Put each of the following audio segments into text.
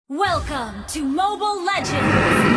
Welcome to Mobile Legends!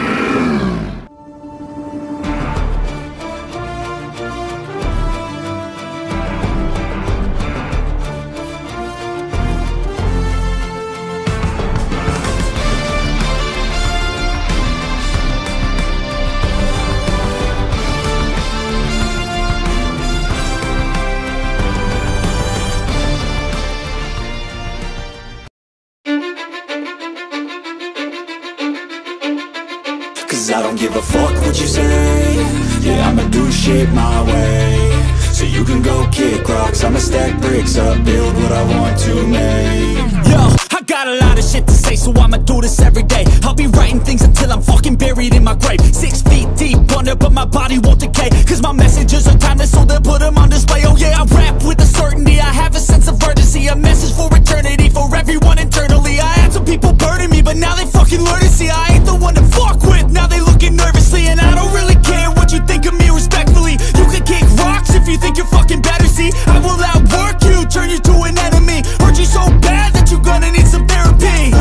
I don't give a fuck what you say. Yeah, I'ma do shit my way. So you can go kick rocks, I'ma stack bricks up, build what I want to make. Yo, I got a lot of shit to say, so I'ma do this every day. I'll be writing things until I'm fucking buried in my grave. 6 feet deep under, but my body won't decay. Cause my messages are timeless, so they'll put them on display. Oh yeah, I rap with a certainty, I have a sense of urgency. A message for eternity, for everyone internally. I had some people burning me, but now they fucking learn to see I ain't the one to fuck with, now they looking nervously. And I don't really care what you think of me respectfully. You can kick rocks if you think you're fucking better. See, I will outwork you, turn you to an enemy. Hurt you so bad that you're gonna need some therapy.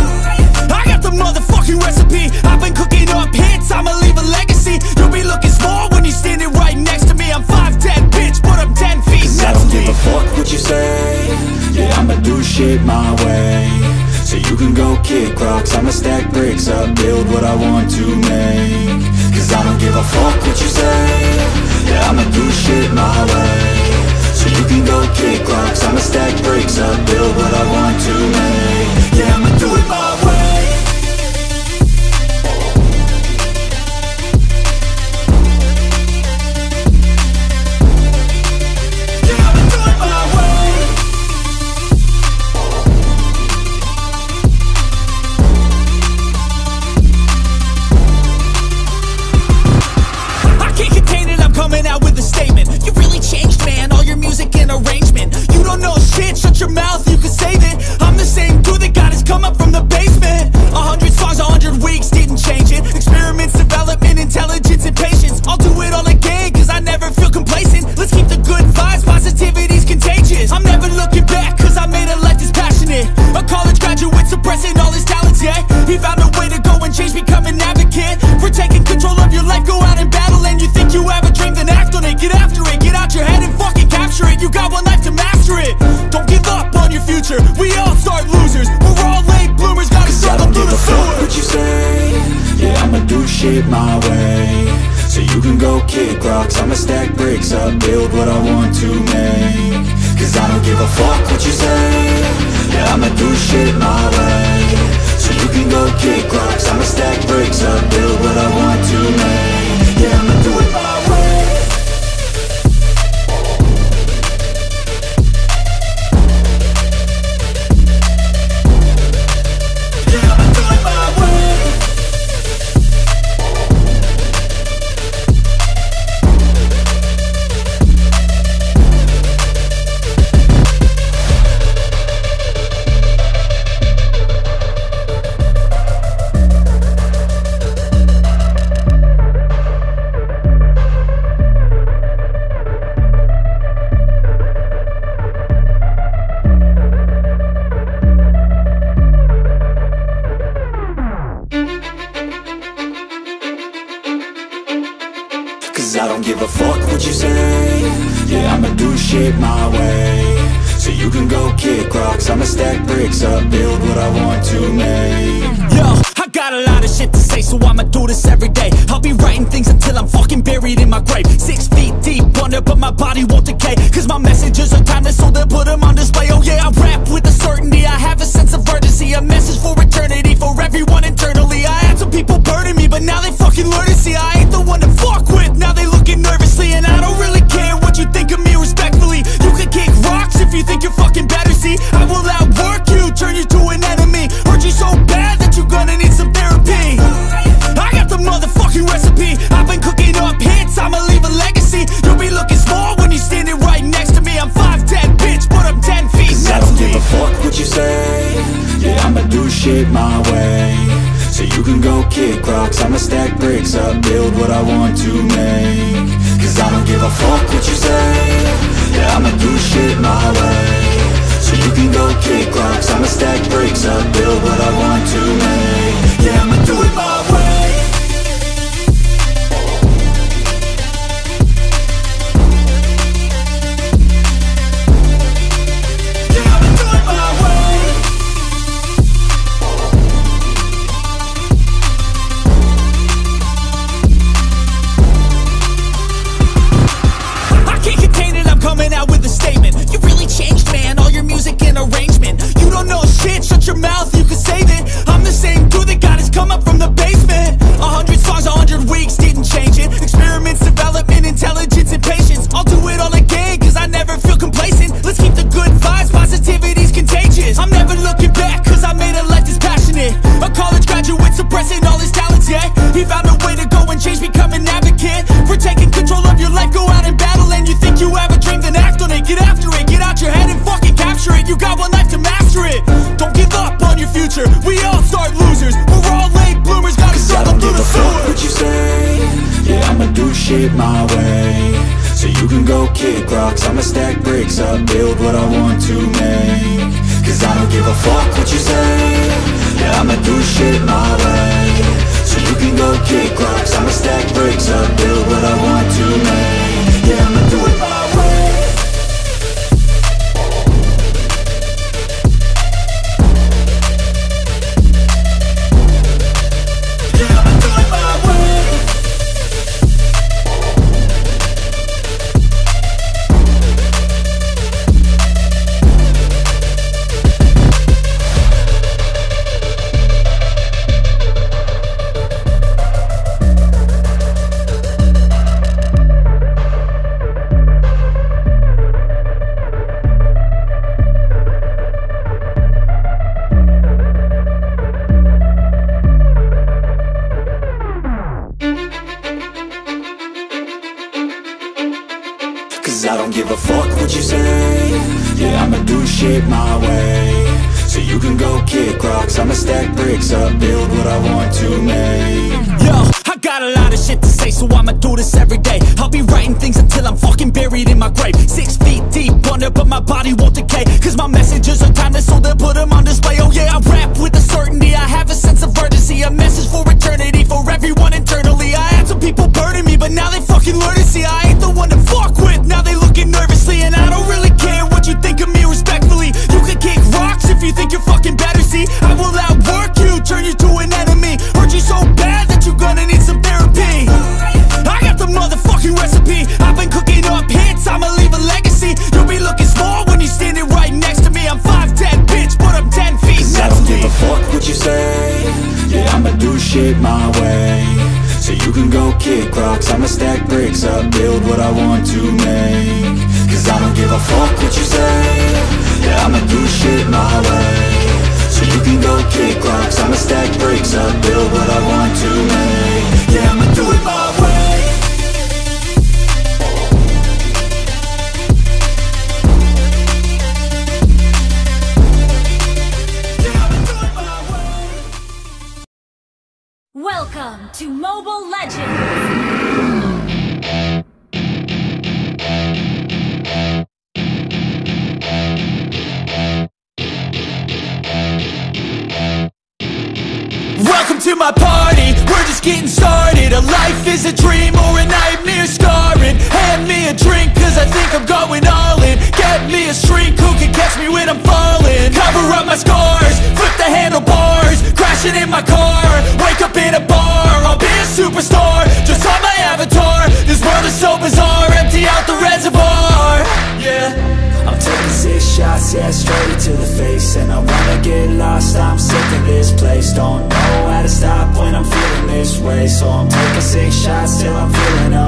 I got the motherfucking recipe, I've been cooking up hits, I'ma leave a legacy. You'll be looking small when you're standing right next to me. I'm 5'10", bitch, but I'm 10 feet. Cause I don't give a fuck what you say. Yeah, I'ma do shit my way. So you can go kick rocks, I'ma stack bricks up, build what I want to make. Cause I don't give a fuck what you say. Yeah, I'ma do shit my way. So you can go kick rocks, I'ma stack bricks up, build what I want to make. Yeah, I'ma do it my way. Coming out with a statement. You really changed, man, all your music and arrangement. You don't know shit, shut your mouth, you can save it. I'm the same dude that got his come up from the basement. 100 songs, 100 weeks, didn't change it. Experiments, development, intelligence, and patience. I'll do it all again, cause I never feel complacent. Let's keep the good vibes, positivity's contagious. I'm never looking back, cause I made a life that's passionate. A college graduate suppressing all his talents, yeah. He found a way to go and change, become an advocate. For taking control of your life, go out and battle. And you think you have a dream, then act on it. Get after it, get out your head and fucking capture it. You got one life to master it. Don't give up on your future, we all start losers. We're all late bloomers, gotta struggle through the sewer. I don't give a fuck what you say. Yeah, I'ma do shit my way. So you can go kick rocks, I'ma stack bricks up, build what I want to make. Cause I don't give a fuck what you say. Yeah, I'ma do shit my way. So you can go kick rocks, I'ma stack bricks up, build what I want to make. Yeah, I'ma do it my way. Yeah, I'ma do it my way. Cause I don't give a fuck what you say. Yeah, I'ma do shit my way. So you can go kick rocks, I'ma stack bricks up, build what I want to make. Yo, I got a lot of shit to say, so I'ma do this every day. I'll be writing things until I'm fucking buried in my grave. 6 feet deep under, but my body won't decay. Cause my messages are timeless, so they'll put them on display. Oh yeah, I rap with a certainty, I have a sense of urgency. A message for eternity, for everyone internally. I had some people burning me, but now they fucking learn to see I ain't the one to fuck with, now they looking nervously. And I don't really care what you think of me respectfully. You can kick rocks if you think you're fucking better. See, I will outwork you, turn you to an enemy. Hurt you so bad that you're gonna need some therapy. I got the motherfucking recipe, I've been cooking up hits, I'ma leave a legacy. You'll be looking small when you're standing right next to me. I'm 5'10", bitch, but I'm 10 feet. Cause I don't give a fuck what you say. Yeah, I'ma do shit my way. So you can go kick rocks, I'ma stack bricks up, build what I want to make. Cause I don't give a fuck what you say. Yeah, I'ma do shit my way. So you can go kick rocks, I'ma stack bricks up, build what I want to make. you with suppressing all his talents, yeah. He found a way to go and change, become an advocate for taking control of your life. Go out and battle, and you think you have a dream, then act on it. Get after it, get out your head and fucking capture it. You got one life to master it. Don't give up on your future. We all start losers. We're all late bloomers, gotta struggle through the sewer. What you say? Yeah, I'ma do shit my way. So you can go kick rocks, I'ma stack bricks up, build what I want to make. Cause I don't give a fuck what you say. Yeah, I'ma do shit my way. So you can go kick rocks, I'ma stack bricks up, build what I want to make. Yeah, I'ma do it my way. Yeah, I'ma do it my way. Cause I don't give a fuck what you say. Yeah, I'ma do shit my way. So you can go kick rocks, I'ma stack bricks up, build what I want to make. Yo, I got a lot of shit to say, so I'ma do this every day. I'll be writing things until I'm fucking buried in my grave. 6 feet deep under, but my body won't decay. Cause my messages are timeless, so they'll put them on display. Oh yeah, I rap with a certainty, I have a sense of urgency. A message for eternity, for everyone internally. I had some people burning me, but now they fucking learn to see I ain't the one to fuck with. Now they looking nervously, and I don't really care what you think of me respectfully. You can kick rocks if you think you're fucking better, see. I will outwork you, turn you to an enemy. Hurt you so bad that you're gonna need some therapy. I got the motherfucking recipe. I've been cooking up hits, I'ma leave a legacy. You'll be looking small when you're standing right next to me. I'm 5'10", bitch, but I'm 10 feet. Cause I don't give a fuck what you say. Yeah, I'ma do shit my way. So you can go kick rocks, I'ma stack bricks up, build what I want to make. Cause I don't give a fuck what you say. Yeah, I'ma do shit my way. So you can go kick rocks, I'ma stack bricks up, build what I want to make. Yeah, I'ma do it my way. Yeah, I'ma do it my way. Welcome to Mobile Legends! Welcome to my party, we're just getting started. A life is a dream or a nightmare scarring. Hand me a drink cause I think I'm going all in. Get me a shrink who can catch me when I'm falling. Cover up my scars, flip the handlebars. Crashing in my car, wake up in a bar. I'll be a superstar, just on my avatar. This world is so bizarre, empty out the reservoir. Yeah, I'm taking 6 shots, yeah, straight to the face. And I wanna get lost, I'm sick of this place. Don't know how to stop when I'm feeling this way. So I'm taking 6 shots till I'm feeling up.